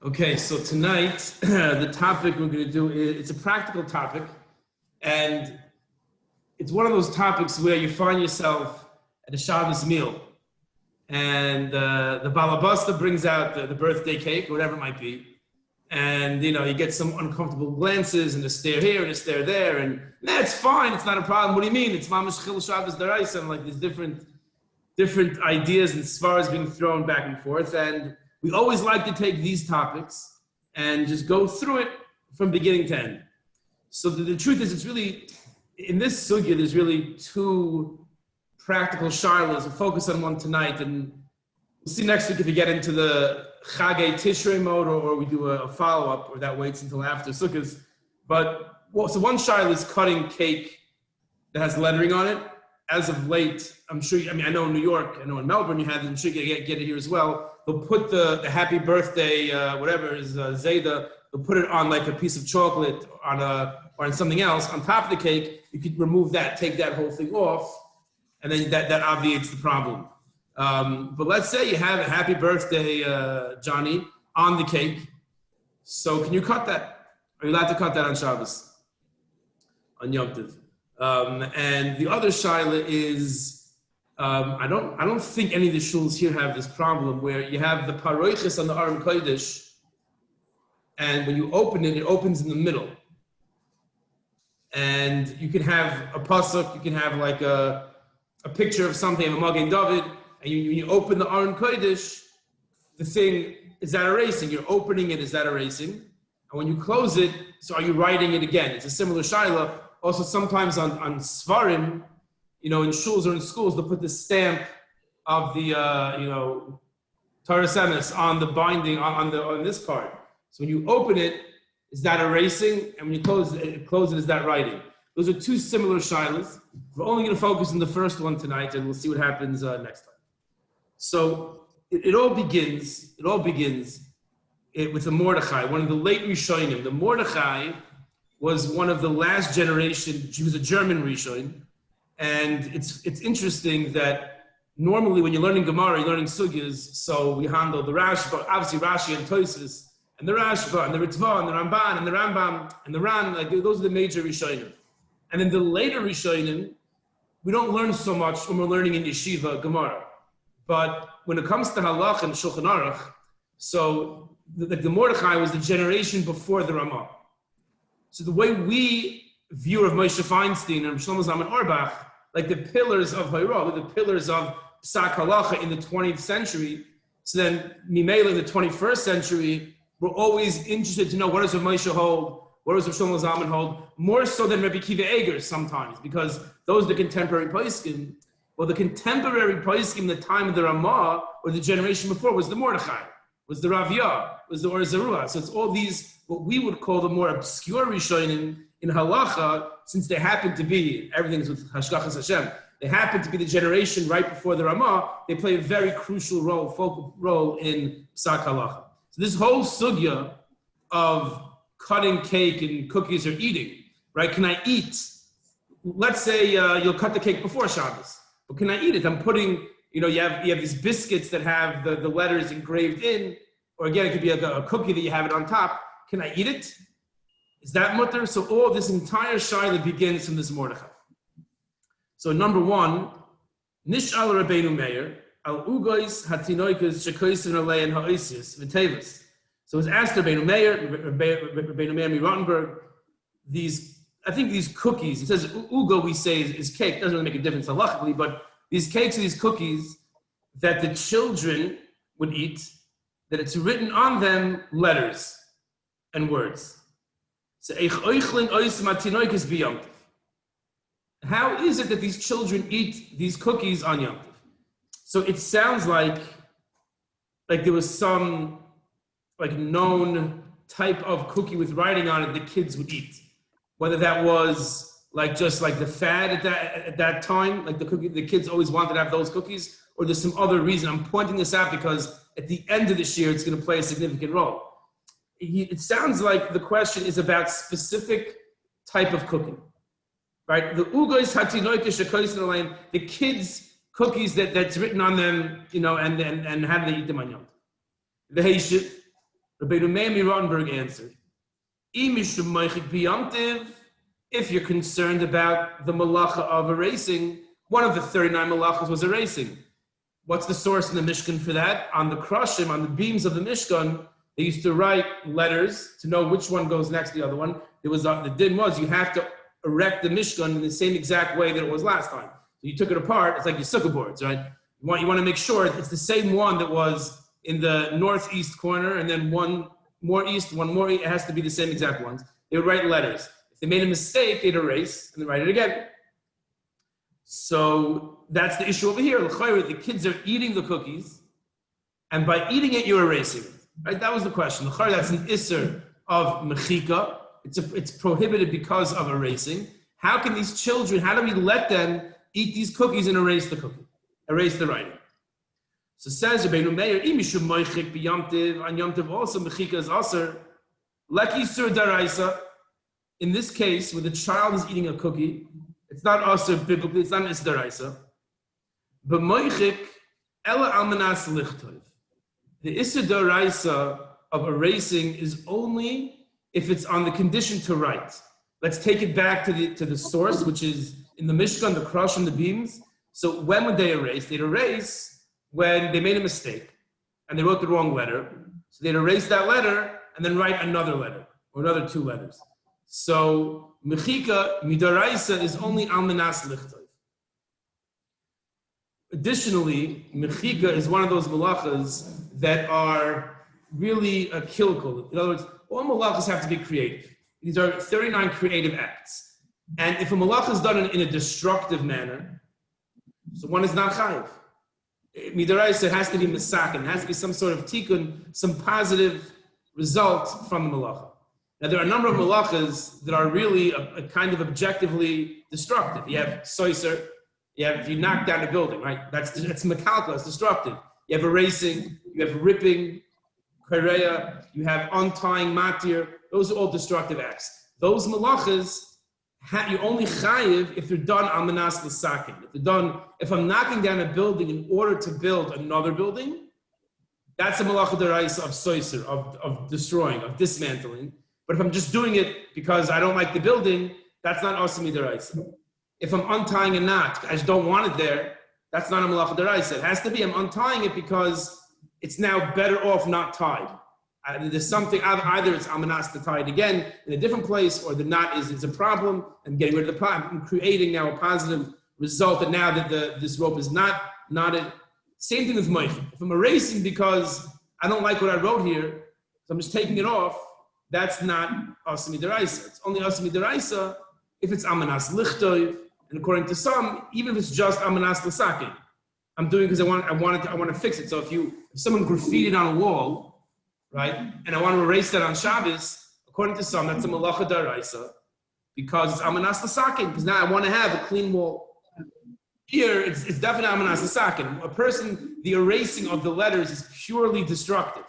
Okay, so tonight, the topic we're going to do it's a practical topic, and it's one of those topics where you find yourself at a Shabbos meal, and the balabasta brings out the birthday cake, or whatever it might be, and you get some uncomfortable glances, and a stare here and a stare there, and that's fine, it's not a problem. What do you mean? It's mamash chil Shabbos deraisa, and like these different ideas and svaras being thrown back and forth, and we always like to take these topics and just go through it from beginning to end. So the truth is, it's really, in this sugya, there's really two practical shilas. We'll focus on one tonight, and we'll see next week if we get into the Chagei Tishrei mode, or we do a follow-up, or that waits until after Sukkot. So one shila is cutting cake that has lettering on it. As of late, I'm sure, I know in New York, I know in Melbourne you have it, I'm sure you get it here as well. They'll put the happy birthday, whatever is Zayda, they'll put it on like a piece of chocolate or on something else on top of the cake. You could remove that, take that whole thing off, and then that obviates the problem. But let's say you have a happy birthday, Johnny, on the cake. So can you cut that? Are you allowed to cut that on Shabbos? On Yom Tov? And the other shaila is, I don't think any of the shuls here have this problem where you have the paroiches on the Aron Kodesh, and when you open it, it opens in the middle. And you can have a pasuk, you can have like a picture of something, of a Magen David, and you open the Aron Kodesh, the thing, is that erasing? You're opening it, is that erasing? And when you close it, so are you writing it again? It's a similar shaila. Also, sometimes on Svarim, in shuls or in schools, they'll put the stamp of the, Torah Semis on the binding, on this part. So when you open it, is that erasing? And when you close it, is that writing? Those are two similar shilas. We're only going to focus on the first one tonight, and we'll see what happens next time. So it all begins with the Mordechai, one of the late Rishonim. The Mordechai was one of the last generation. He was a German Rishon, and it's interesting that normally when you're learning Gemara, you're learning sugyas. So we handle the Rashba, obviously Rashi and Tosfos, and the Rashba and the Ritva and the Ramban and the Rambam and the Ran. Like those are the major Rishonim. And then the later Rishonim, we don't learn so much when we're learning in yeshiva Gemara. But when it comes to Halach and Shulchan Aruch, so the Mordechai was the generation before the Ramah. So the way we view of Moshe Feinstein and Shlomo Zalman Auerbach, like the pillars of Hayrah, the pillars of Psak Halacha in the 20th century, so then Mimela in the 21st century, we're always interested to know what does Moshe hold, what does Shlomo Zalman hold, more so than Rabbi Kiva Eger sometimes, because those are the contemporary poskim. Well, the contemporary poskim in the time of the Ramah, or the generation before, was the Mordechai, was the Raviyah, was the Or Zarua. So it's all these, what we would call the more obscure Rishonim in Halacha, since they happen to be, everything is with Hashgachas Hashem, they happen to be the generation right before the Ramah, they play a very crucial role, focal role in Psak Halacha. So this whole sugya of cutting cake and cookies or eating, right? Can I eat? Let's say you'll cut the cake before Shabbos, but can I eat it? I'm putting, you have these biscuits that have the letters engraved in, or again, it could be like a cookie that you have it on top. Can I eat it? Is that mutter? So all this entire shaila begins from this Mordechai. So number one, Nish'al Rabbeinu Meir, al ugois hatinoikas shekoisin alein ha'oisius v'tevus. So it's asked Rabbeinu Meir Rottenberg, I think these cookies, it says ugo we say is cake, doesn't really make a difference halachically, but these cakes are these cookies that the children would eat, that it's written on them letters and words. So how is it that these children eat these cookies on Yom Tov? So it sounds like there was some known type of cookie with writing on it the kids would eat. Whether that was just the fad at that time, like the kids always wanted to have those cookies, or there's some other reason. I'm pointing this out because at the end of this year, it's going to play a significant role. It sounds like the question is about specific type of cooking, right? The ugois hatinoika shekoisin alein, the kids' cookies that's written on them, and how do they eat them on Yom Tov? The heishiv, Rabbi Meir Mironberg answered, if you're concerned about the malacha of erasing, one of the 39 malachas was erasing. What's the source in the Mishkan for that? On the krushim, on the beams of the Mishkan, they used to write letters to know which one goes next to the other one. The din was you have to erect the Mishkan in the same exact way that it was last time. So you took it apart, it's like your sukkah boards, right? You want to make sure it's the same one that was in the northeast corner, and then one more east, one more east. It has to be the same exact ones. They would write letters. If they made a mistake, they'd erase and then write it again. So that's the issue over here. The kids are eating the cookies, and by eating it, you're erasing it. Right? That was the question. That's an isser of mechika. It's prohibited because of erasing. How can these children, how do we let them eat these cookies and erase the cookie? Erase the writing. So says Rabbeinu Meir, imishum moichik b'yamtiv, on yamtiv also mechika is aser, leki sur daraisa. In this case, where the child is eating a cookie, it's not aser biblically, it's not an isser daraisa. But moichik, ela almanas lichtov. The isser daraisa of erasing is only if it's on the condition to write. Let's take it back to the source, which is in the Mishkan, the krush and the beams. So when would they erase? They'd erase when they made a mistake and they wrote the wrong letter. So they'd erase that letter and then write another letter or another 2 letters. So mechika midaraisa is only almanas lichtov. Additionally, mechika is one of those malachas that are really a kilkul. In other words, all malachas have to be creative. These are 39 creative acts. And if a malacha is done in a destructive manner, so one is not chayiv. Midaraisa, it has to be misakin. It has to be some sort of tikkun, some positive result from the malacha. Now, there are a number of malachas that are really a kind of objectively destructive. You have soiser, if you knock down a building, right? That's mekalka, it's destructive. You have erasing, you have ripping, kareya, you have untying matir. Those are all destructive acts. Those malachas, you only chayiv if they're done almanas l'sakin. If I'm knocking down a building in order to build another building, that's a malacha deraisa of soiser, of destroying, of dismantling. But if I'm just doing it because I don't like the building, that's not asami deraisa. If I'm untying a knot, I just don't want it there, that's not a malacha deraisa. It has to be, I'm untying it because it's now better off not tied. There's something, either it's almanas to tie it again in a different place, or the knot is a problem, and getting rid of the problem. I'm creating now a positive result that now that this rope is not knotted. Same thing with moichik. If I'm erasing because I don't like what I wrote here, so I'm just taking it off, that's not asami deraisa. It's only asami deraisa if it's almanas lichtov, and according to some, even if it's just almanas l'sakin. I'm doing because I want to fix it. So if someone graffitied on a wall, right, and I want to erase that on Shabbos, according to some, that's a malacha daraisa, because it's almanas l'sakin, because now I want to have a clean wall. Here, it's definitely almanas l'sakin. A person, the erasing of the letters is purely destructive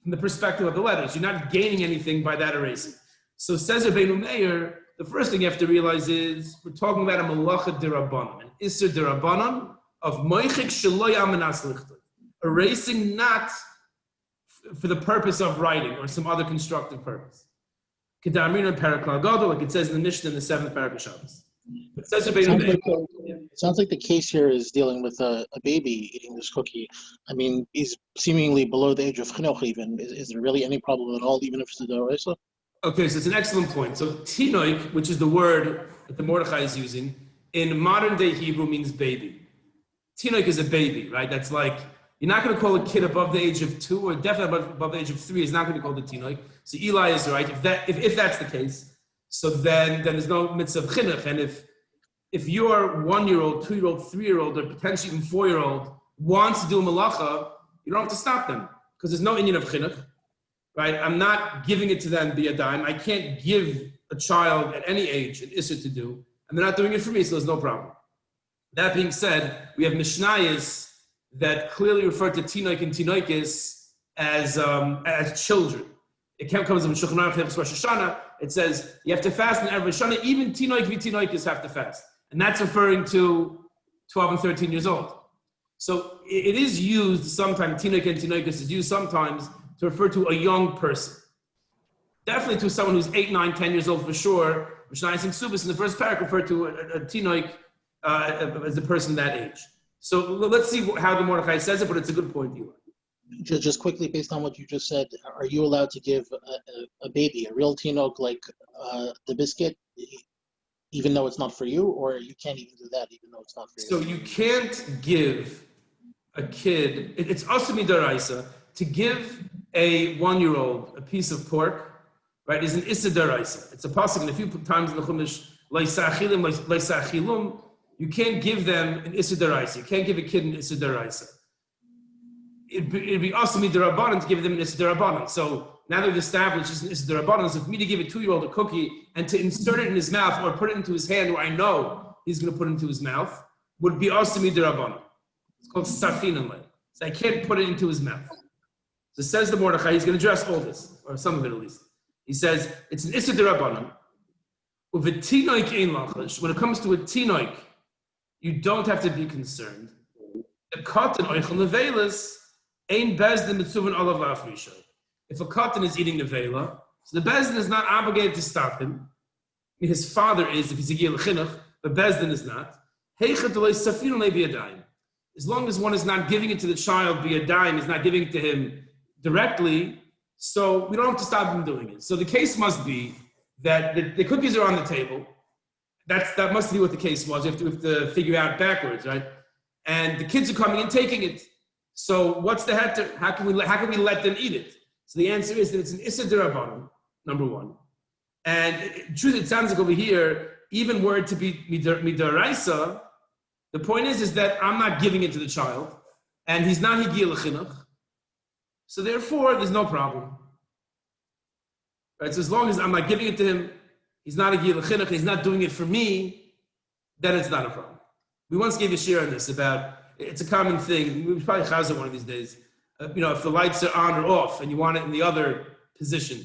from the perspective of the letters. You're not gaining anything by that erasing. So says Rabbeinu Meir, the first thing you have to realize is we're talking about a malacha d'Rabbanan, an isser d'Rabbanan of moichik sheloi almanas lichtov, erasing not for the purpose of writing or some other constructive purpose. Like it says in the Mishnah in the 7th paragraph of Shabbos. Sounds like the case here is dealing with a baby eating this cookie. I mean, he's seemingly below the age of chinuch even. Is there really any problem at all, even if it's a deraisa? Okay, so it's an excellent point. So tinoik, which is the word that the Mordechai is using, in modern day Hebrew means baby. Tinoik is a baby, right? That's like, you're not going to call a kid above the age of 2, or definitely above the age of 3 is not going to be called a tinoik. So Eli is right. If that's the case, so then there's no mitzvah of chinuch. And if your 1-year-old, 2-year-old, 3-year-old, or potentially even 4-year-old wants to do a malacha, you don't have to stop them because there's no inyan of chinuch, right? I'm not giving it to them via dime. I can't give a child at any age an issur to do, and they're not doing it for me, so there's no problem. That being said, we have mishnayos that clearly refer to tinoik and tinoikis as children. It comes in Shulchan Aruch Rosh Hashanah. It says you have to fast in every Shana. Even tinoik v'tinoikis have to fast, and that's referring to 12 and 13 years old. So it is used sometimes. Tinoik and tinoikis is used sometimes to refer to a young person. Definitely to someone who's 8, 9, 10 years old for sure. Mishnayos and Ksubos in the first paragraph refer to a tinoik as a person that age. So let's see how the Mordechai says it, but it's a good point, Eli. Just quickly, based on what you just said, are you allowed to give a baby, a real tinok, like the biscuit, even though it's not for you, or you can't even do that, even though it's not for you? So you can't give a kid, it's also midaraisa, to give a 1-year-old a piece of pork, right, is an issa daraisa. It's a pasuk in a few times in the Chumash, you can't give them an issa daraisa. You can't give a kid an issa daraisa. It'd be also midarabanan to give them an issa darabanan. So now they've established it's an issa darabanan. So for me to give a 2-year-old a cookie and to insert it in his mouth or put it into his hand where I know he's going to put it into his mouth would be also midarabanan. It's called safinanle. So I can't put it into his mouth. So says the Mordechai, he's going to address all this, or some of it at least. He says, it's an issa derabanan. When it comes to a tinoik, you don't have to be concerned. The cotton oichel nevelas ain't bezdin mitzuvin olav la'afrisha. If a cotton is eating nevela, so the bezdin is not obligated to stop him. I mean, his father is, if he's a gil chinuch, but bezdin is not. As long as one is not giving it to the child via dime, is not giving it to him directly, so we don't have to stop him doing it. So the case must be that the cookies are on the table. That must be what the case was. We have to figure out backwards, right? And the kids are coming and taking it. So what's the heter? How can we let them eat it? So the answer is that it's an issa derabanan, number one. And truth, it sounds like over here, even were it to be midaraisa, the point is that I'm not giving it to the child, and he's not higil chinuch. So therefore, there's no problem. Right? So as long as I'm not giving it to him, he's not higil chinuch, he's not doing it for me, then it's not a problem. We once gave a share on this about, it's a common thing, we probably chaz it one of these days, if the lights are on or off and you want it in the other position.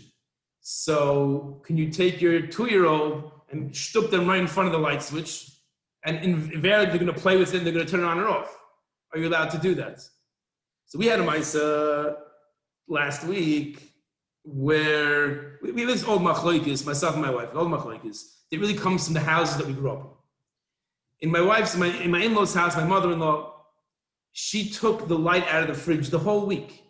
So can you take your 2-year-old and shtup them right in front of the light switch, and invariably they're going to play with it and they're going to turn it on or off? Are you allowed to do that? So we had a Maisa last week where we have this old machlokes, myself and my wife, old machlokes. It really comes from the houses that we grew up in. In my in-laws' house, my mother-in-law, she took the light out of the fridge the whole week.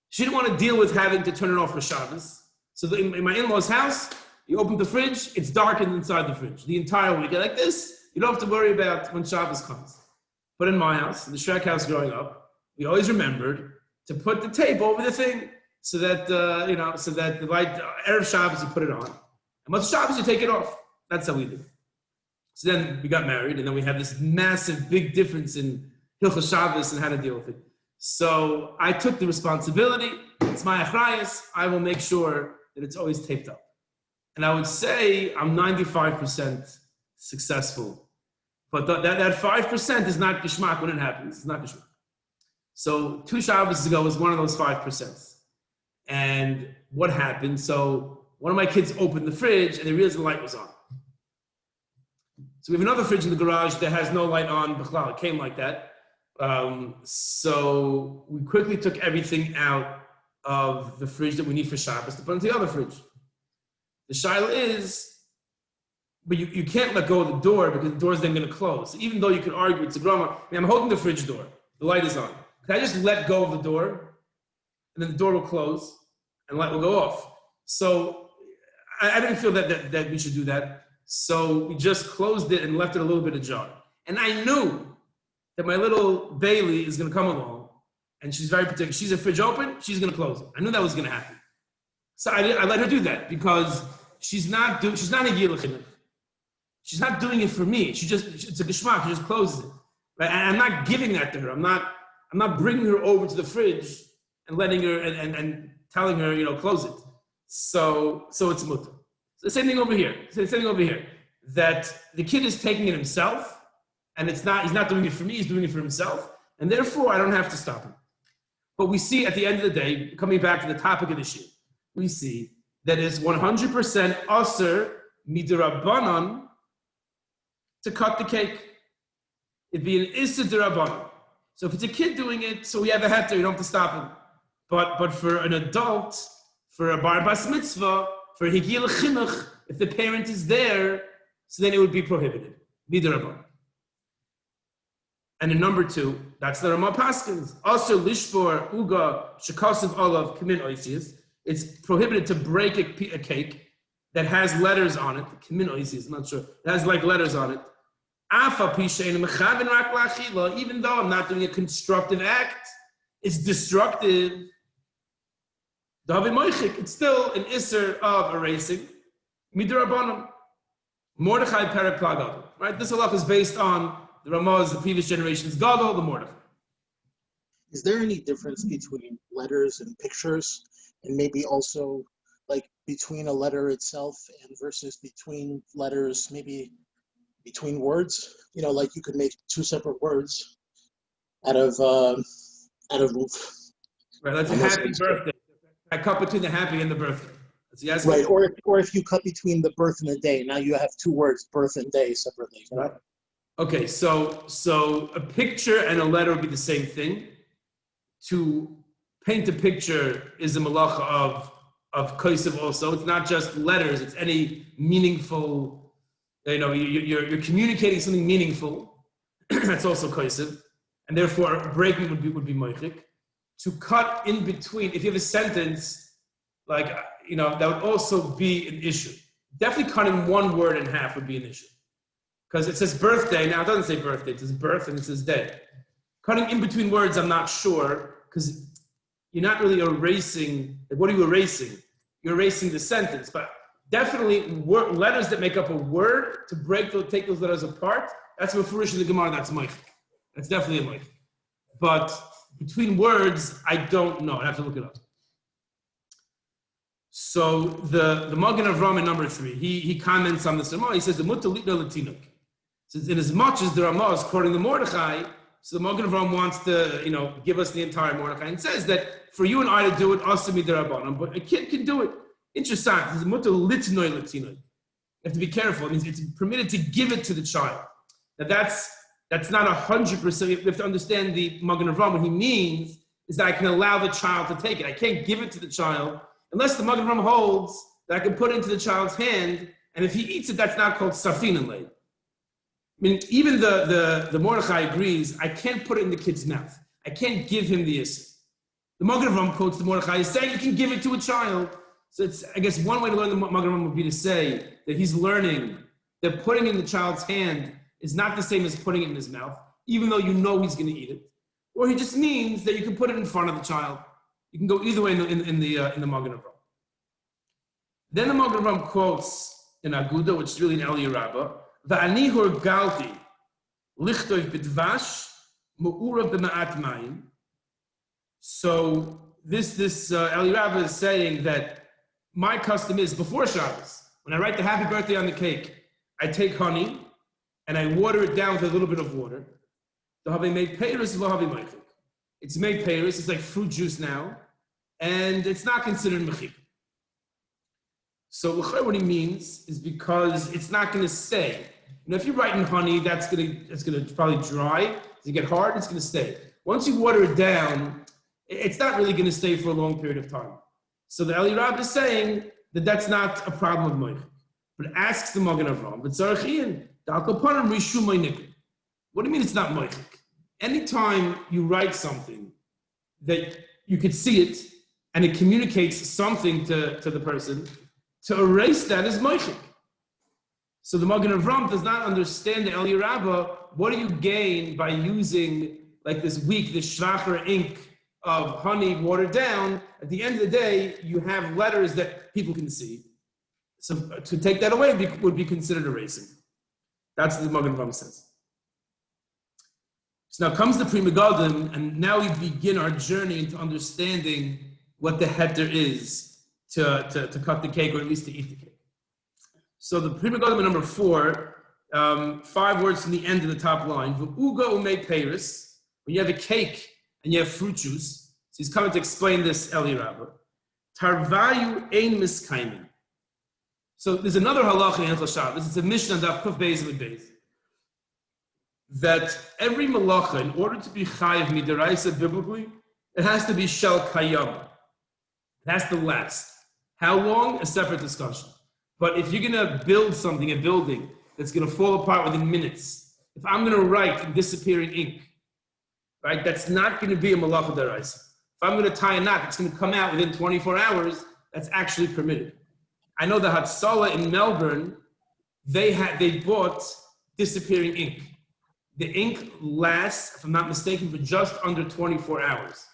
She didn't want to deal with having to turn it off for Shabbos. So in my in-laws' house, you open the fridge, it's darkened inside the fridge the entire week. Like this, you don't have to worry about when Shabbos comes. But in my house, in the Schreck house growing up, we always remembered to put the tape over the thing so that so that the light Erev Shabbos you put it on, and once Shabbos you take it off. That's how we do. So then we got married, and then we have this massive, big difference in Hilchos Shabbos and how to deal with it. So I took the responsibility. It's my achrayus. I will make sure that it's always taped up. And I would say I'm 95% successful. But that 5% is not geshmak when it happens. It's not geshmak. So 2 Shabbos ago was one of those 5%. And what happened? So one of my kids opened the fridge and they realized the light was on. So we have another fridge in the garage that has no light on. It came like that. So we quickly took everything out of the fridge that we need for Shabbos to put into the other fridge. The shaila is, but you can't let go of the door because the door is then going to close. So even though you could argue it's a grama, I'm holding the fridge door. The light is on. Can I just let go of the door? And then the door will close and the light will go off. So I didn't feel that we should do that. So we just closed it and left it a little bit ajar. And I knew that my little Bailey is going to come along and she's very particular. She's a fridge open, she's going to close it. I knew that was going to happen. So I let her do that because she's not a gilachinah. She's not doing it for me. It's a geshmak. She just closes it. Right? And I'm not giving that to her. I'm not bringing her over to the fridge and letting her and telling her, close it. So it's mutter. So the same thing over here. That the kid is taking it himself, and he's not doing it for me. He's doing it for himself, and therefore I don't have to stop him. But we see at the end of the day, coming back to the topic of the shir, we see that it's 100% aser midrabanan to cut the cake. It'd be an issa derabanan. So if it's a kid doing it, so we have a heter, you don't have to stop him. But for an adult, for a bar bas mitzvah, for higil chinuch, if the parent is there, so then it would be prohibited. Midrabban. And in number 2, that's the Ramah Paskins. Also, lishbor uga shekosiv olav kamin oisius. It's prohibited to break a cake that has letters on it. Kamin oisius, I'm not sure. It has like letters on it. Even though I'm not doing a constructive act, it's destructive. It's still an isser of erasing. Midrabbanan. Mordechai Perek Plagadol. Right? This halach is based on the Ramah's, the previous generation's Gadol, the Mordechai. Is there any difference between letters and pictures, and maybe also like between a letter itself and versus between letters, maybe between words? You know, like you could make 2 separate words out of right. That's a happy birthday. I cut between the happy and the birthday. Yes. Right. Or if you cut between the birth and the day, now you have 2 words, birth and day, separately. Right. Okay, so a picture and a letter would be the same thing. To paint a picture is a malacha of kosev also. It's not just letters, it's any meaningful, you're communicating something meaningful. That's also kosev. And therefore breaking would be moichik. To cut in between, if you have a sentence, that would also be an issue. Definitely cutting one word in half would be an issue. Because it says birthday, now it doesn't say birthday, it says birth and it says day. Cutting in between words, I'm not sure, because you're not really erasing, what are you erasing? You're erasing the sentence, but definitely letters that make up a word, to take those letters apart, that's mefurish in the Gemara, that's moich. That's definitely a moich. But between words, I don't know, I have to look it up. So the Magen Avraham in number 3, he comments on this Ramah. He says the mutar litna latinuk. Says in as much as the Ramah is quoting the Mordechai, so the Magen Avraham wants to give us the entire Mordechai and says that for you and I to do it, asumi derabanan, but a kid can do it. Interesting. It's mutar litnoi latinuk. You have to be careful. It means it's permitted to give it to the child. Now that's not 100%. You have to understand the Magen Avraham. What he means is that I can allow the child to take it. I can't give it to the child unless the Magen Avraham holds that I can put it into the child's hand, and if he eats it, that's not called safin lay. I mean, even the Mordechai agrees, I can't put it in the kid's mouth. I can't give him the issue. The Magen Avraham quotes the Mordechai is saying you can give it to a child. So it's, I guess one way to learn the Magen Avraham would be to say that he's learning that putting it in the child's hand is not the same as putting it in his mouth, even though you know he's going to eat it. Or he just means that you can put it in front of the child. You can go either way in the Magen Avraham. Then the Magen Avraham quotes in Aguda, which is really an Eliyah Rabbah, "Va'ani horgalti lichtov b'dvash mu'urav b'ma'at mayim." So this Eliyah Rabbah is saying that my custom is before Shabbos, when I write the happy birthday on the cake, I take honey and I water it down with a little bit of water. It's made peiros, it's like fruit juice now, and it's not considered mechik. So what he means is because it's not going to stay. If you write in honey, it's going to probably dry. As you get hard, it's going to stay. Once you water it down, it's not really going to stay for a long period of time. So the Eliyah Rabbah is saying that that's not a problem of moich. But asks the Magen Avraham, what do you mean it's not moich? Anytime you write something that you could see it and it communicates something to the person, to erase that is moichik. So the Magen Avraham does not understand the Eliyah Rabbah. What do you gain by using like this shracher ink of honey watered down? At the end of the day, you have letters that people can see. So to take that away would be considered erasing. That's what the Magen Avraham says. So now comes the Pri Megadim, and now we begin our journey into understanding what the heter is to cut the cake, or at least to eat the cake. So the Pri Megadim number 4, 5 words from the end of the top line. V'uga umei peiros. When you have a cake and you have fruit juice, so he's coming to explain this Eliyah Rabbah. Tarvayu ein miskaimin. So there's another halacha in Hilchos Shabbos. It's a Mishnah daf kuf beis with beis. That every malacha, in order to be chayiv midaraisa biblically, It has to be shel kayam. It has to last. How long? A separate discussion. But if you're going to build something, a building, that's going to fall apart within minutes, if I'm going to write in disappearing ink, right, that's not going to be a malacha deraisa. If I'm going to tie a knot, it's going to come out within 24 hours, that's actually permitted. I know the Hatzalah in Melbourne, they bought disappearing ink. The ink lasts, if I'm not mistaken, for just under 24 hours.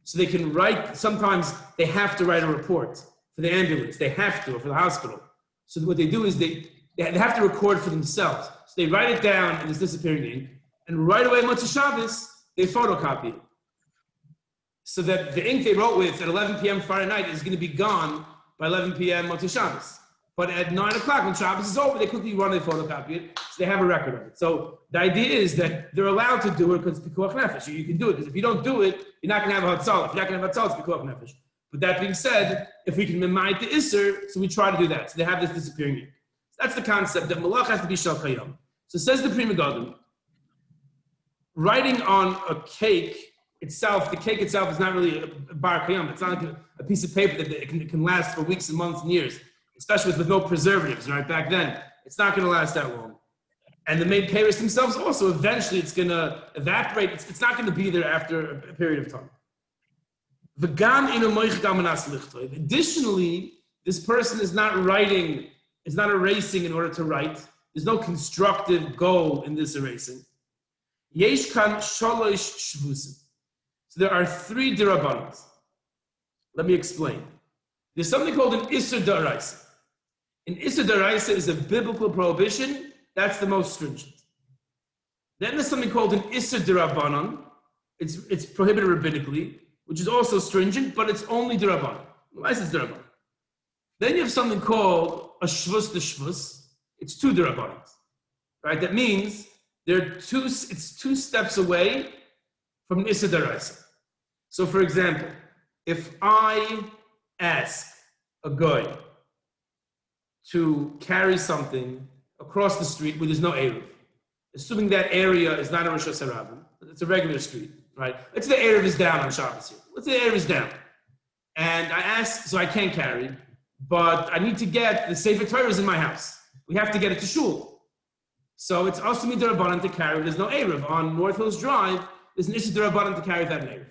So they can write, sometimes they have to write a report for the ambulance. They have to, or for the hospital. So what they do is they have to record for themselves. So they write it down in this disappearing ink, and right away, Motzei Shabbos, they photocopy it. So that the ink they wrote with at 11 p.m. Friday night is going to be gone by 11 p.m. Motzei Shabbos. But at 9 o'clock when Shabbos is over, they quickly run and photocopy it, so they have a record of it. So the idea is that they're allowed to do it because it's pikuach nefesh. You can do it, because if you don't do it, you're not going to have a hatzalah. If you're not going to have a hatzalah, it's pikuach nefesh. But that being said, if we can memite the isser, so we try to do that. So they have this disappearing ink. So that's the concept, that malach has to be shel kayam. So says the Pri Megadim, writing on a cake itself, the cake itself is not really a bar kayam. It's not like a piece of paper that it can last for weeks and months and years, especially with no preservatives, right? Back then, it's not going to last that long. And the main payers themselves also, eventually it's going to evaporate. It's not going to be there after a period of time. Additionally, this person is not writing, is not erasing in order to write. There's no constructive goal in this erasing. Yesh kan shalosh shvusim. So there are 3 dirabanos. Let me explain. There's something called an Isser D'Oraisa. An Isser D'Oraisa is a biblical prohibition. That's the most stringent. Then there's something called an Isser D'Rabbanan. It's prohibited rabbinically, which is also stringent, but it's only D'Rabbanan. Why is it D'Rabbanan? Then you have something called a Shvus D'Shvus. It's 2 D'Rabbanans, right? That means it's 2 steps away from an Isser D'Oraisa. So for example, if I ask a guy to carry something across the street where there's no Eruv, assuming that area is not a Rosh Hashanah, it's a regular street, right? Let's say the Eruv is down on Shabbos here. Let's say the Eruv is down. And I ask, so I can't carry, but I need to get the Sefer Torah is in my house. We have to get it to shul. So it's also midrabanan to carry. There's no Eruv. On North Hills Drive, there's an Issur D'Rabbanan to carry without an Eruv.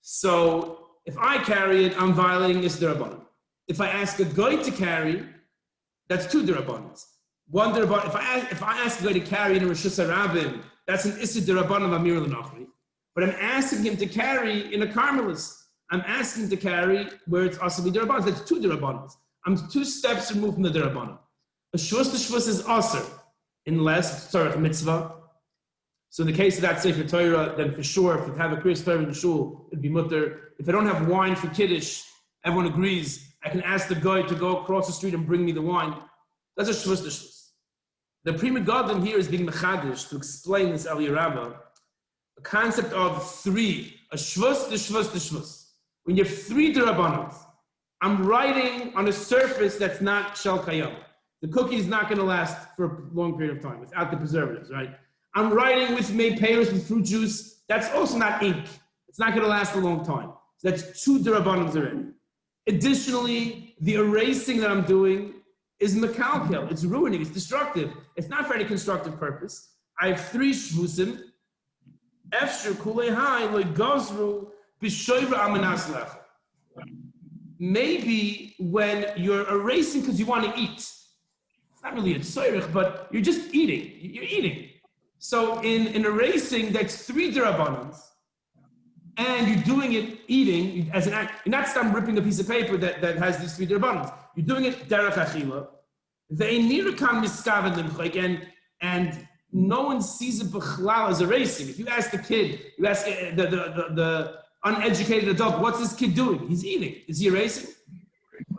So if I carry it, I'm violating Issur D'Rabbanan. If I ask a guy to carry, that's 2 D'Rabbanans. 1 D'Rabbanan, if I ask a guy to carry in a Rosh Hashanah, that's an Issur D'Rabbanan of Amir L'Nachri. But I'm asking him to carry in a Carmelis. I'm asking him to carry where it's Asr D'Rabbanan. That's 2 D'Rabbanans. I'm 2 steps removed from the D'Rabbanan. A Shvus D'Shvus is Asr, unless it's a mitzvah. So in the case of that Sefer Torah, then for sure, if you have a Kriyas Torah in the shul, it'd be mutter. If I don't have wine for Kiddush, everyone agrees, I can ask the guy to go across the street and bring me the wine. That's a Shvus D'Shvus. The Pri Megadim here is being mechadish to explain this Aliyah Rabbah, a concept of 3, a Shvus D'Shvus. When you have 3 D'Rabbanans, I'm writing on a surface that's not Shel Kayam. The cookie is not going to last for a long period of time without the preservatives, right? I'm writing with made payers with fruit juice. That's also not ink. It's not going to last a long time. So that's 2 D'Rabbanans already. Additionally, the erasing that I'm doing is mekalkel. It's ruining. It's destructive. It's not for any constructive purpose. I have 3 shvusim. Efshir kulei hai lo gazru b'shoyra amanas lecha. Maybe when you're erasing because you want to eat, it's not really a tzoyrich, but you're just eating. You're eating. So in erasing, that's 3 D'Rabbanans, and you're doing it eating as an act. You're not some ripping a piece of paper that has these 3 D'Rabbanans. You're doing it derech achila. Ve'enirakam miskaven limchayk, and no one sees it b'chlal as erasing. If you ask the kid, you ask the uneducated adult, what's this kid doing? He's eating. Is he erasing?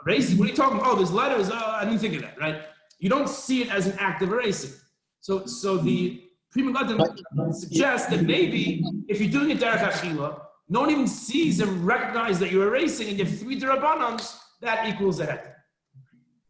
Erasing? What are you talking about? Oh, there's letters. Oh, I didn't think of that, right? You don't see it as an act of erasing. So the Pri Megadim suggests that maybe if you're doing it derech achila, no one even sees and recognizes that you're erasing, and you have 3 D'Rabbanans, that equals a heter.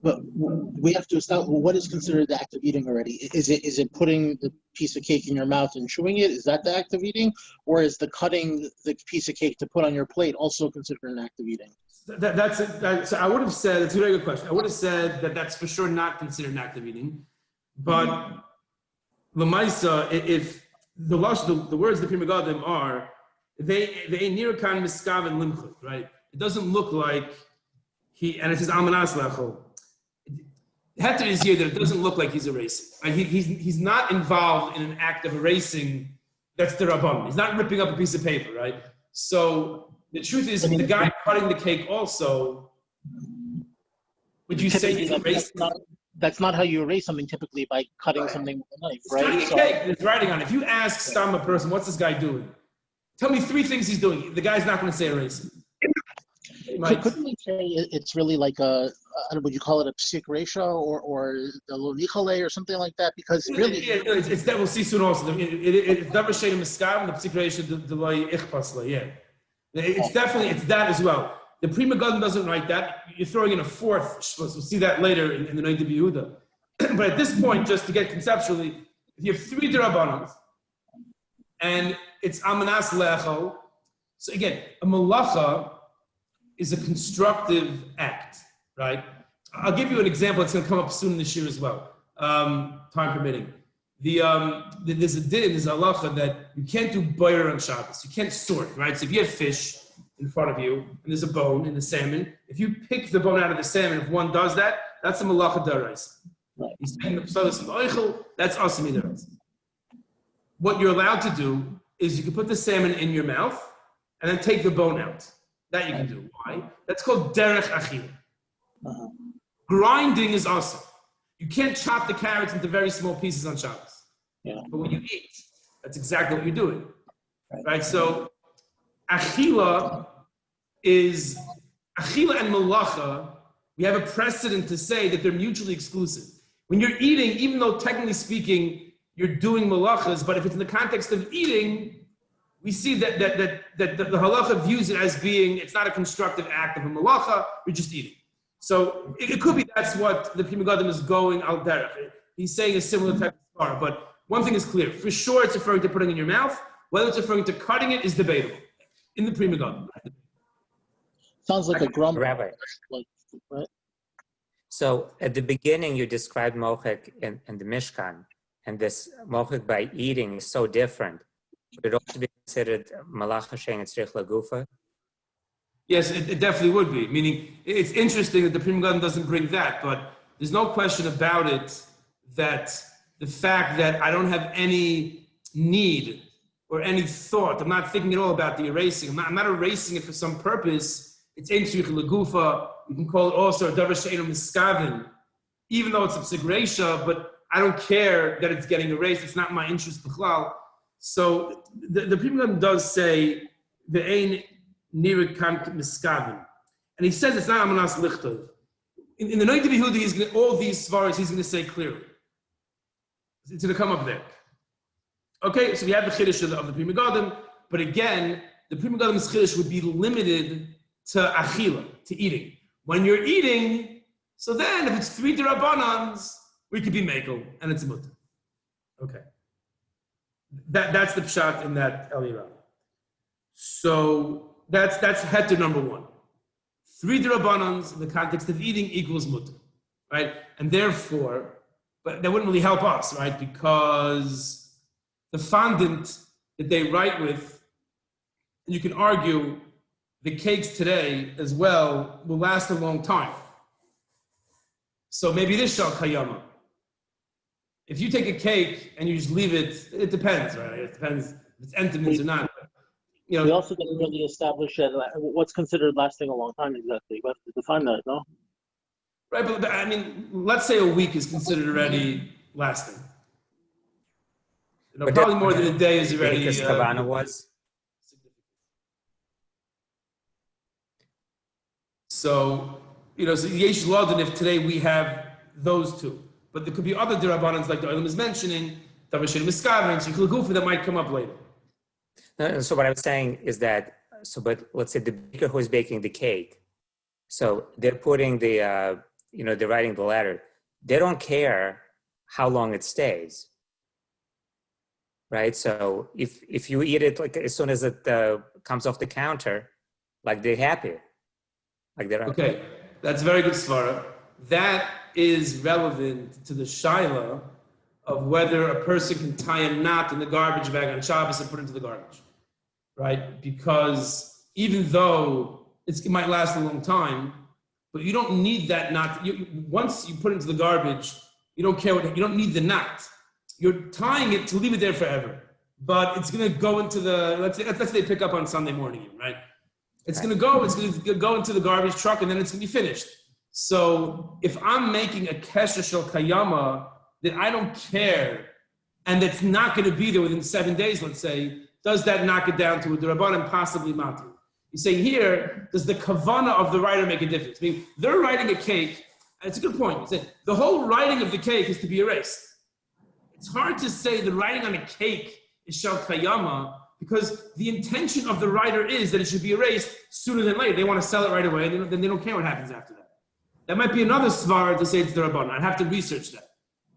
But we have to establish what is considered the act of eating already. Is it putting the piece of cake in your mouth and chewing it? Is that the act of eating, or is the cutting the piece of cake to put on your plate also considered an act of eating? So I would have said, it's a very good question. I would have said that that's for sure not considered an act of eating. But Lamaisa, if the words of the Pri Megadim are, they nirakan miskav and limchut, right? It doesn't look like and it says almanas lechol. Heter is here that it doesn't look like he's erasing. Right? He's not involved in an act of erasing. That's the Rabban. He's not ripping up a piece of paper, right? So the truth is, the guy cutting the cake also, would you say he's erasing? That's not how you erase something typically, by cutting something with a knife, right? Cutting a cake, there's writing on it. If you ask some a person, what's this guy doing? Tell me 3 things he's doing. The guy's not going to say erasing. Couldn't we say it's really like would you call it a psik ratio or the lonichale or something like that? Because really, it's that we'll see soon also. It's never shade of miskav and the psik ratio the loy ichpasla. Yeah, it's that as well. The Pri Megadim doesn't write that. You're throwing in a 4th shvus. We'll see that later in the Noid Yehuda. But at this point, just to get conceptually, if you have 3 derabanans and it's amanas lechol, so again, a malacha is a constructive act, right? I'll give you an example. It's going to come up soon in the shir as well, time permitting. There's a halacha that you can't do boyer on Shabbos. You can't sort, right? So if you have fish in front of you and there's a bone in the salmon, if you pick the bone out of the salmon, if one does that, that's a malacha daraisa. He's saying the psalos of oichel, that's asim daraisa. What you're allowed to do is you can put the salmon in your mouth and then take the bone out. That you can do. Why? That's called derech achila. Grinding is awesome. You can't chop the carrots into very small pieces on Shabbos. Yeah. But when you eat, that's exactly what you're doing. Right? So achila and malacha, we have a precedent to say that they're mutually exclusive. When you're eating, even though technically speaking, you're doing malachas, but if it's in the context of eating, we see that the halacha views it as being, it's not a constructive act of a malacha, you're just eating. So it could be that's what the Pri Megadim is going al derech. He's saying a similar type of scar, but one thing is clear. For sure it's referring to putting it in your mouth. Whether it's referring to cutting it is debatable in the Pri Megadim. Sounds like a grumble. Rabbi. Right? So at the beginning you described mochek in the Mishkan, and this mochek by eating is so different. Would it also be considered malacha shein tzrich lagufa? Yes, it definitely would be. Meaning, it's interesting that the Pri Megadim doesn't bring that, but there's no question about it that the fact that I don't have any need or any thought, I'm not thinking at all about the erasing. I'm not erasing it for some purpose. It's ein tzrich lagufa. You can call it also a davar she'eino miskavin, even though it's a psik reisha, but I don't care that it's getting erased. It's not my interest b'chlal. So the Pri Megadim does say the ein nirakan miskavin, and he says it's not amanas lichtov. In the Noid Yehuda, he's going all these svaras he's going to say clearly. It's going to come up there. Okay, so we have the chiddush of the Pri Megadim, but again, the Pri Megadim's chiddush would be limited to achila, to eating. When you're eating, so then if it's 3 derabanans, we could be mekel, and it's a mutter. Okay. That's the pshat in that Eliyah. So that's heter number 1. 3 derabanans in the context of eating equals mutter, right? And therefore, but that wouldn't really help us, right? Because the fondant that they write with, and you can argue the cakes today as well will last a long time. So maybe this shal kayama. If you take a cake and you just leave it, it depends, right? It depends if it's entomins or not. You know, we also didn't really establish what's considered lasting a long time exactly. We have to define that, no? Right, but I mean, let's say a week is considered already lasting. You know, probably more than a day is already. Because Kavana was. So, you know, so yesh laden if today we have those 2. But there could be other derabanans like the Olam is mentioning, Tavashir Miskav and Shikhl Gufa that might come up later. So what I was saying is that, but let's say the baker who is baking the cake, so they're putting the they're writing the letter, they don't care how long it stays, right? So if you eat it like as soon as it comes off the counter, like they're happy, like they're okay. That's very good svara. That is relevant to the shaila of whether a person can tie a knot in the garbage bag on Shabbos and put it into the garbage, right? Because even though it might last a long time, but you don't need that knot. Once you put it into the garbage, you don't care you don't need the knot. You're tying it to leave it there forever. But it's going to go into the, let's say they pick up on Sunday morning, right? It's going to go into the garbage truck and then it's going to be finished. So if I'm making a kesher shel kayama that I don't care and that's not going to be there within 7 days, let's say, does that knock it down to a d'Rabbanan, possibly matri? You say here, does the kavana of the writer make a difference? I mean, they're writing a cake, and it's a good point. You say, the whole writing of the cake is to be erased. It's hard to say the writing on a cake is shel kayama because the intention of the writer is that it should be erased sooner than later. They want to sell it right away, and then they don't care what happens after that. That might be another svara to say it's d'Rabbanan. I'd have to research that.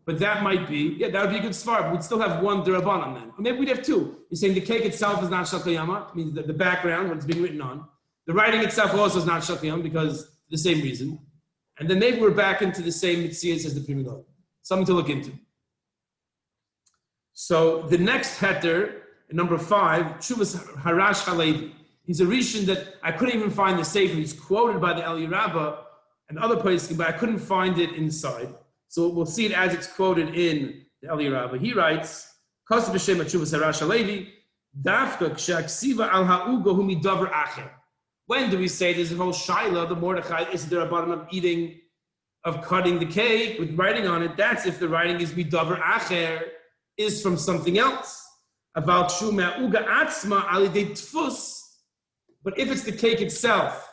But that might be, that would be a good svara, but we'd still have one d'Rabbanan then. Or maybe we'd have two. You're saying the cake itself is not shel kayama, it means the background, what it's being written on. The writing itself also is not shel kayama because for the same reason. And then maybe we're back into the same mitzias as the Pri Megadim. Something to look into. So the next heter, number 5, Shuvas Harash Halevi. He's a Rishon that I couldn't even find the Sefer. He's quoted by the Eli Rabbah and other places, but I couldn't find it inside. So we'll see it as it's quoted in the Eli Rabbah. He writes, Kosev B'Shem Shuvas Harash Halevi, Dafka Kshaksiva Al Ha'ugo Hu Midavar Acher. When do we say there's a whole shaila, the Mordechai, is there a bottom of cutting the cake with writing on it? That's if the writing is Midavar Acher, is from something else. About Shuma Uga Atzma Alidei Tfus. But if it's the cake itself,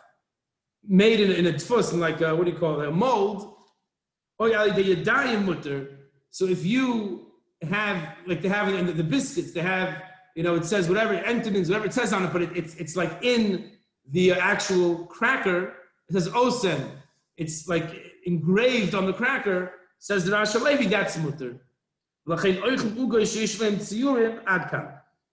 made in a tfus, in like a mold, so if you have, like they have in the biscuits, they have, it says whatever, entenmans, whatever it says on it, but it's like in the actual cracker, it says osen. It's like engraved on the cracker, says the Rash Halevi, that's mutter. So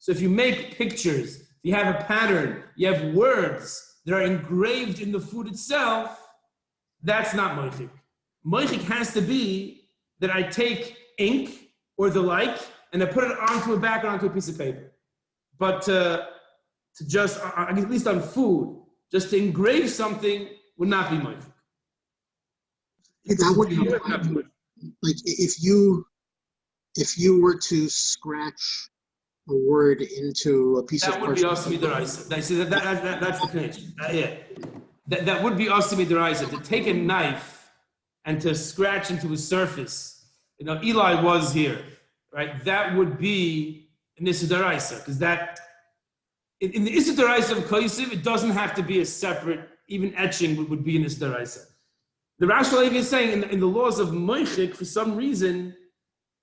if you make pictures, if you have a pattern, you have words that are engraved in the food itself, that's not moichik. Moichik has to be that I take ink or the like and I put it onto a back or onto a piece of paper. But to just, at least on food, just to engrave something would not be moichik. That would be like if you were to scratch a word into a piece of parchment. That would be asimi deraisa. That's the connection. That would be asimi deraisa. To take a knife and to scratch into a surface. Eli was here, right? That would be an issa deraisa, because that in the issa deraisa of koisiv, it doesn't have to be a separate. Even etching would be an issa deraisa. The Rash Halevi is saying in the laws of moichik, for some reason,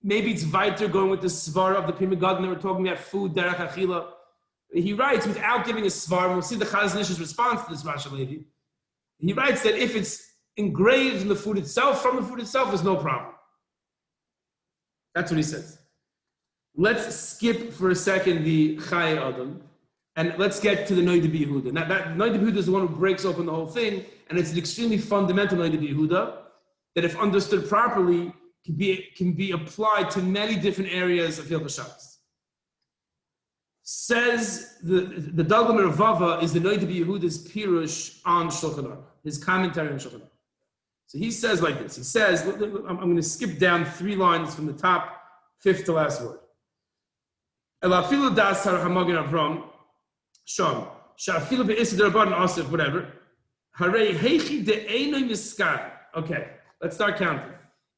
maybe it's weiter going with the svara of the Pri Megadim. We're talking about food, derech achila. He writes, without giving a svara, we'll see the Chazon Ish's response to this Rash Halevi. He writes that if it's engraved in the food itself, from the food itself, there's no problem. That's what he says. Let's skip for a second the Chayei Adam, and let's get to the Noida B'Yehuda. Now, that Noida B'Yehuda is the one who breaks open the whole thing, and it's an extremely fundamental Noida B'Yehuda that, if understood properly, can be applied to many different areas of Hilchos Shabbos. Says the Dalga Mervava is the Noida B'Yehuda's pirush on Shulchan Aruch, his commentary on Shulchan Aruch. So he says like this. He says, I'm going to skip down 3 lines from the top, 5th to last word. Elafilu das har hamagin avram sham shafilu be'isad rabban asif whatever. Harei heichi de'enoi miskar. Okay, let's start counting.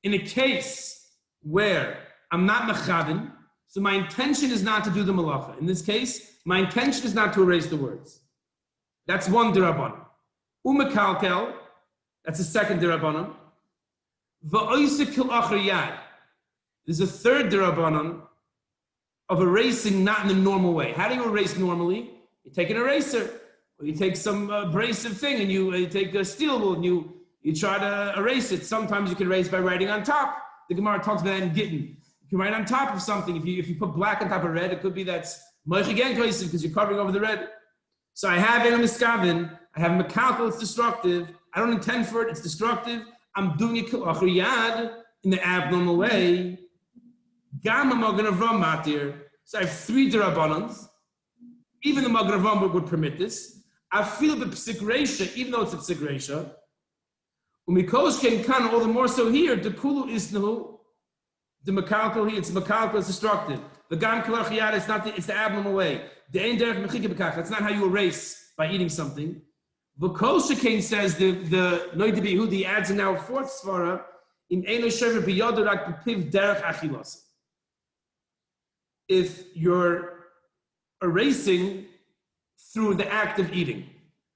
In a case where I'm not mechavin, so my intention is not to do the malacha. In this case, my intention is not to erase the words. That's one d'Rabbanan. Umekalkel, that's the second d'Rabbanan. Va'oisekil achar yad. There's a third d'Rabbanan of erasing not in the normal way. How do you erase normally? You take an eraser, or you take some abrasive thing, and you take a steel wool, and you you try to erase it. Sometimes you can erase by writing on top. The Gemara talks about that in Gittin. You can write on top of something. If you put black on top of red, it could be that's Moich again because you're covering over the red. So I have Elam Miskavin, I have Mekalkel, it's destructive. I don't intend for it, it's destructive. I'm doing it Yad in the abnormal way. Gamma Magen Avram Matir. So I have 3 Derabanans. Even the Magen Avram would permit this. I feel the Psik Reisha, even though it's a Psik Reisha. Umikosh Ken Kan, all the more so here, the Kulu Isnahu, the Mekalkel here, it's Mekalkel, it's destructive. The Gam Kalach Yad, it's the abnormal way. The Ein Derech Mechike B'kach, that's not how you erase by eating something. V'kol Shekain says the Noid B'Yehudi adds in our 4th svara in Eino Shever B'Yodu Rak B'Piv Derech Achilas. If you're erasing through the act of eating,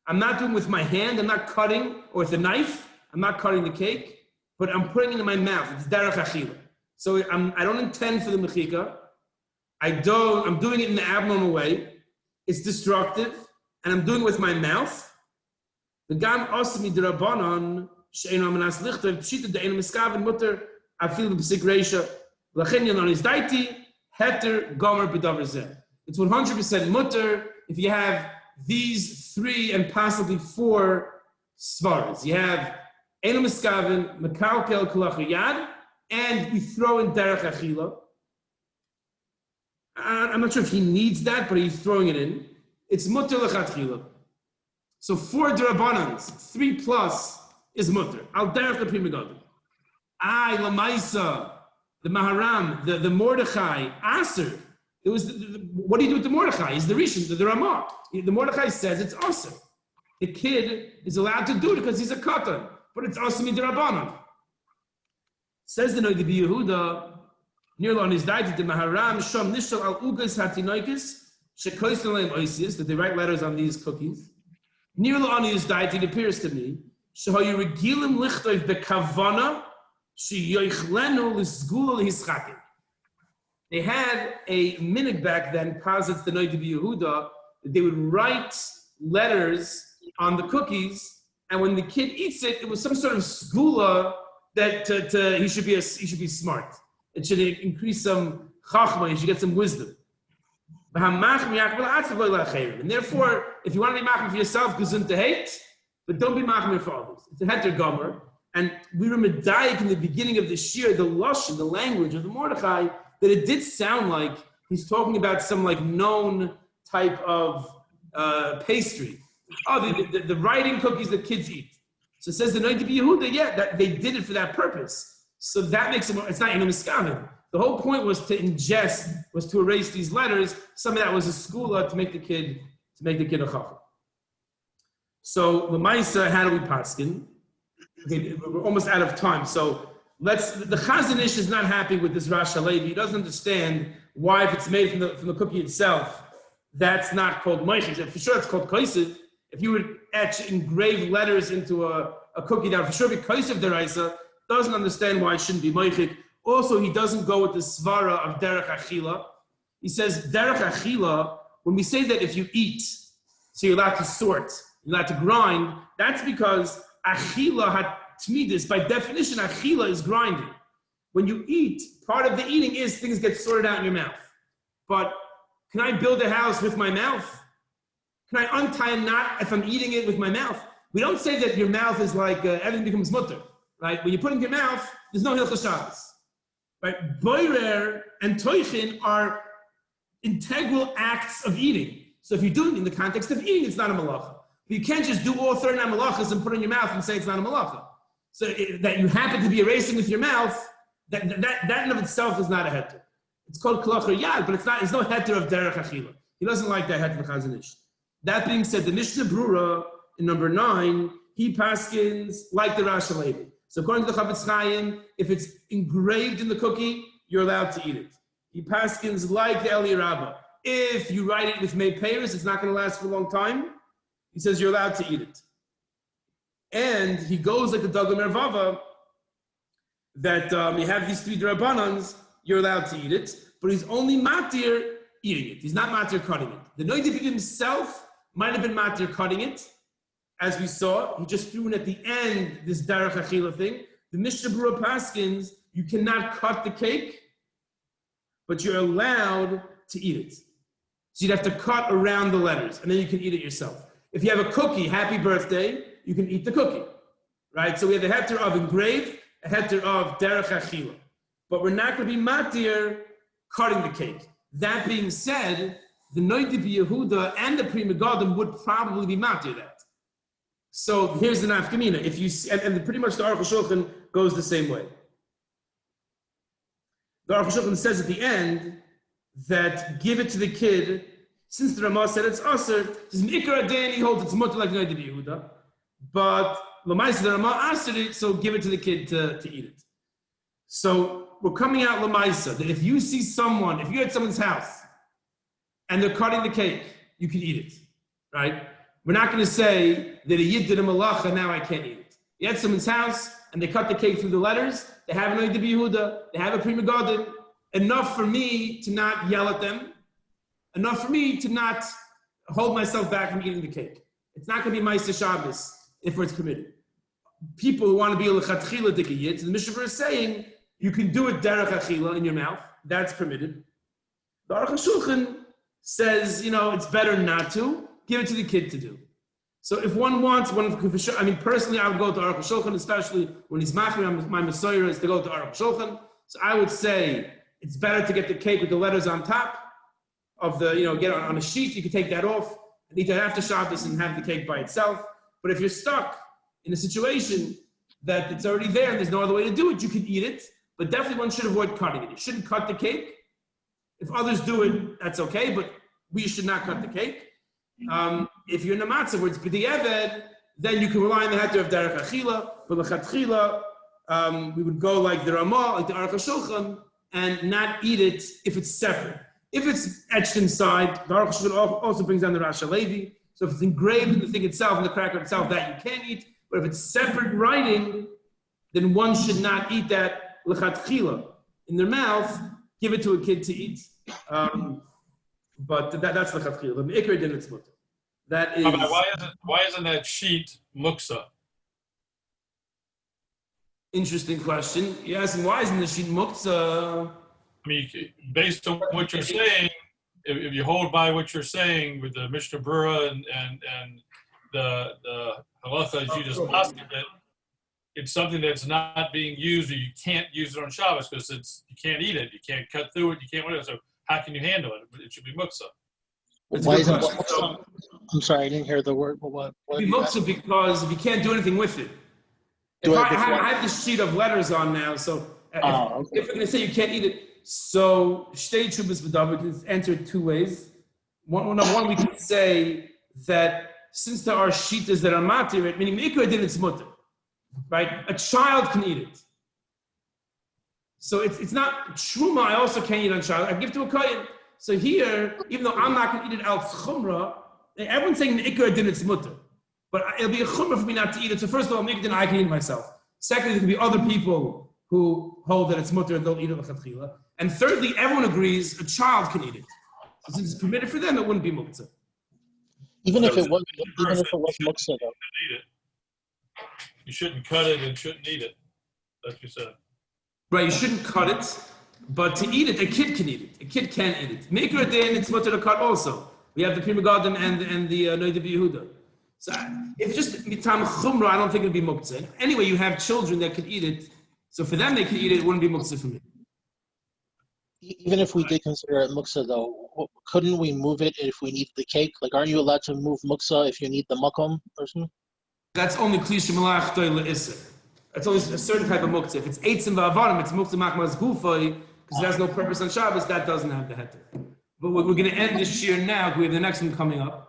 I'm not doing with my hand, I'm not cutting, or with a knife, I'm not cutting the cake, but I'm putting it in my mouth. It's Derech Achila. So I don't intend for the Mechika. I'm doing it in the abnormal way. It's destructive, and I'm doing it with my mouth. The Gam Osmi Derabanan She'enu Amanas Lichter Pshita De'enu Miskaven Mutter Afilu B'Sik Reisha Lachin Yanon Is Daiti Heter Gomer B'Davar Zeh. It's 100% mutter if you have these 3 and possibly 4 svaras. You have Einu Miskaven, Mekalkel Kalach Yad, and we throw in Derech Achila. I'm not sure if he needs that, but he's throwing it in. It's mutter lechatchila. So 4 derabanans, 3 plus is mutter. Al derech lepri megadim. Lamaisa, the Maharam, the Mordechai, Aser. It was what do you do with the Mordechai? He's the Rishon, the Ramah. The Mordechai says it's Aser. The kid is allowed to do it because he's a katan, but it's Aser midirabanan. Says the Noid B'Yehuda. Nirlon is died to the Maharam Shom Nishal al Ugas Hatinoikis Shekoisnalim Oisius that they write letters on these cookies. Nirlon is died, it appears to me. Shehoy Regilim Lichtoiv Bekavana Sheyoichlenu Lisgul Hischakim. They had a minute back then, posits the Noid B'Yehuda, that they would write letters on the cookies, and when the kid eats it, it was some sort of skula that he should be smart. It should increase some chachma, you should get some wisdom. And therefore, if you want to be machmir for yourself, gesund to hate, but don't be machmir for others. It's a heter gomer. And we were medayik in the beginning of the shir, the lashon, the language of the Mordechai, that it did sound like he's talking about some like known type of pastry. Oh, the writing cookies that kids eat. So it says the Noid B'Yehuda, yeah, that they did it for that purpose. So that makes it more, it's not Eino Miskaven. The whole point was to ingest, was to erase these letters. Some of that was a skula to make the kid a chacham. So the Maisa, how do we paskin? Okay, we're almost out of time. So the Chazon Ish is not happy with this Rash Halevi. He doesn't understand why if it's made from the cookie itself, that's not called moichik. For sure it's called koisiv. If you would engrave letters into a cookie, that would for sure be koisiv deraisa. Doesn't understand why it shouldn't be moichik. Also, he doesn't go with the svara of derech achila. He says derech achila, when we say that if you eat, so you're allowed to sort, you're allowed to grind, that's because achila had tmidis. By definition, achila is grinding. When you eat, part of the eating is things get sorted out in your mouth. But can I build a house with my mouth? Can I untie a knot if I'm eating it with my mouth? We don't say that your mouth is like everything becomes mutter. Right? When you put it in your mouth, there's no hilchos Shabbos. Right? Boirer and toichin are integral acts of eating. So if you're doing it in the context of eating, it's not a malacha. But you can't just do all 39 malachas and put it in your mouth and say it's not a malacha. So that you happen to be erasing with your mouth, that in of itself is not a heter. It's called kalach yad, but it's no heter of derech achila. He doesn't like that heter of Chazon Ish. That being said, the Mishnah Brura in number 9, he paskins like the Rash Halevi. So according to the Chavetz Chaim, if it's engraved in the cookie, you're allowed to eat it. He paskins like the Eli Rabbah. If you write it with mei peiros, it's not going to last for a long time. He says you're allowed to eat it. And he goes like the Dagla Mervava, that you have these 3 drabanans, you're allowed to eat it, but he's only matir eating it. He's not matir cutting it. The Noid himself might have been matir cutting it, as we saw, he just threw in at the end this Derech Achila thing. The Mishnah Berurah paskins, you cannot cut the cake, but you're allowed to eat it. So you'd have to cut around the letters, and then you can eat it yourself. If you have a cookie, happy birthday, you can eat the cookie, right? So we have a heter of engraved, a heter of Derech Achila. But we're not going to be matir cutting the cake. That being said, the Noidib Yehuda and the Pri Megadim would probably be matir that. So here's the nafkamina. If you and pretty much the Aruch HaShulchan goes the same way. The Aruch HaShulchan says at the end that give it to the kid. Since the Ramah said it's aser, says Mikra Adani holds it's mutter like Noidib Yehuda, but Lamaisa the Ramah asked it, so give it to the kid to eat it. So we're coming out Lamaisa that if you see someone, if you're at someone's house and they're cutting the cake, you can eat it, right? We're not going to say that a yid did a malacha, now I can't eat it. You're at someone's house and they cut the cake through the letters, they have an Noidib Yehuda, they have a Pri Megadim, enough for me to not yell at them, enough for me to not hold myself back from eating the cake. It's not going to be Ma'aseh Shabbos if it's permitted. People who want to be a lechatchila dikayit, the Mishnah is saying you can do it derech achila in your mouth. That's permitted. The Aruch HaShulchan says, it's better not to. Give it to the kid to do. So if one wants, personally, I would go to Aruch HaShulchan, especially when he's machmir, my Messiah is to go to Aruch HaShulchan. So I would say it's better to get the cake with the letters on top of the, get on a sheet. You can take that off and eat that after Shabbos and have the cake by itself. But if you're stuck in a situation that it's already there and there's no other way to do it, you can eat it. But definitely one should avoid cutting it. You shouldn't cut the cake. If others do it, that's okay, but we should not cut the cake. If you're in a matzah where it's b'di'eved, then you can rely on the heter of derech achila. But lechatchila, we would go like the Ramah, like the Aruch HaShulchan, and not eat it if it's separate. If it's etched inside, the Aruch HaShulchan also brings down the Rasha Levi. So if it's engraved in the thing itself, in the cracker itself, that you can eat. But if it's separate writing, then one should not eat that lechatchila in their mouth. Give it to a kid to eat. But that's lechatchila. The meikar din it's mutter. That is. Why isn't that sheet muksa? Interesting question. You're asking why isn't the sheet muksa? I mean, based on what you're saying, if you hold by what you're saying with the Mishnah Berurah and the halacha as you just posited it, it's something that's not being used, or you can't use it on Shabbos because you can't eat it, you can't cut through it, you can't whatever. So how can you handle it? It should be muksa. Why isn't I'm sorry, I didn't hear the word. What be muksa because if you can't do anything with it. I have this sheet of letters on now, so if we're going to say you can't eat it, so shtei tshubas b'davar, we can answer it two ways. One, we can say that since there are shitas that are matir, meaning mikra din it's mutter, right? A child can eat it. So it's not truma. I also can't eat on child. I give to a kohen. So here, even though I'm not going to eat it al chumra, everyone's saying mikra din it's mutter, but it'll be a chumra for me not to eat it. So first of all, mikra din I can eat it myself. Secondly, there could be other people who hold that it's mutter and they'll eat it l'chatchila. And thirdly, everyone agrees a child can eat it. So since it's permitted for them, it wouldn't be muktzah. Even if it was muktzah, though. You shouldn't cut it and shouldn't eat it. That's what you said. Right, you shouldn't cut it, but to eat it, a kid can eat it. A kid can eat it. Maker din, it's mutter to cut also. We have the Pri Megadim and the Noidib Yehuda. So if just mitam chumra, I don't think it'd be muktzah. Anyway, you have children that could eat it, so for them they could eat it. It wouldn't be muktzah for me. Even if we did consider it muksa, though, couldn't we move it if we need the cake? Like, aren't you allowed to move muksa if you need the makom or something? That's only klisha malach toile iser. That's only a certain type of muktzah. If it's eitzim va'avarim, it's muktzah machmas gufay, because it has no purpose on Shabbos, that doesn't have the heter. But we're going to end this year now, we have the next one coming up.